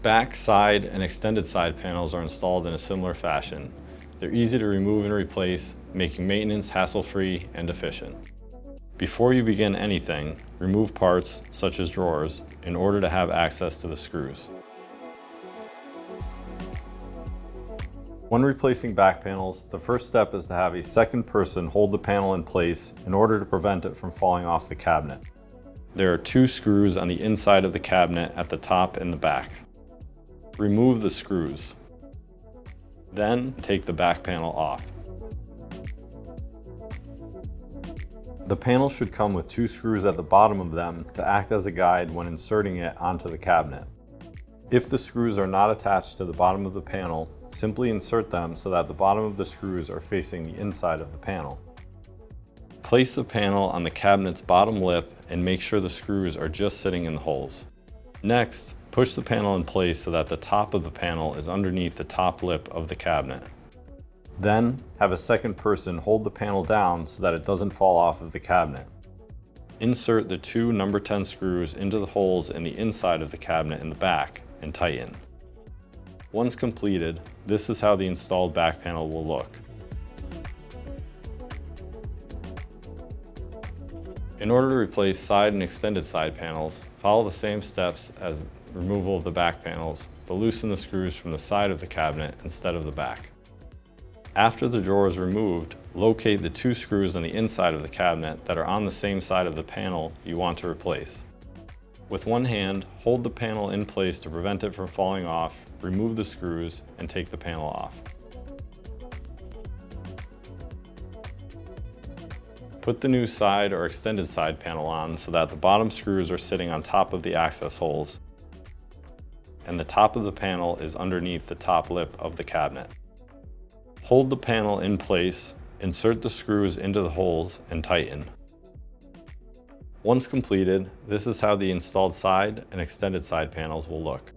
Back, side, and extended side panels are installed in a similar fashion. They're easy to remove and replace, making maintenance hassle-free and efficient. Before you begin anything, remove parts, such as drawers, in order to have access to the screws. When replacing back panels, the first step is to have a second person hold the panel in place in order to prevent it from falling off the cabinet. There are 2 screws on the inside of the cabinet at the top and the back. Remove the screws. Then take the back panel off. The panel should come with 2 screws at the bottom of them to act as a guide when inserting it onto the cabinet. If the screws are not attached to the bottom of the panel, simply insert them so that the bottom of the screws are facing the inside of the panel. Place the panel on the cabinet's bottom lip and make sure the screws are just sitting in the holes. Next, push the panel in place so that the top of the panel is underneath the top lip of the cabinet. Then, have a second person hold the panel down so that it doesn't fall off of the cabinet. Insert the 2 number 10 screws into the holes in the inside of the cabinet in the back and tighten. Once completed, this is how the installed back panel will look. In order to replace side and extended side panels, follow the same steps as removal of the back panels, but loosen the screws from the side of the cabinet instead of the back. After the drawer is removed, locate the 2 screws on the inside of the cabinet that are on the same side of the panel you want to replace. With one hand, hold the panel in place to prevent it from falling off, remove the screws, and take the panel off. Put the new side or extended side panel on so that the bottom screws are sitting on top of the access holes, and the top of the panel is underneath the top lip of the cabinet. Hold the panel in place, insert the screws into the holes, and tighten. Once completed, this is how the installed side and extended side panels will look.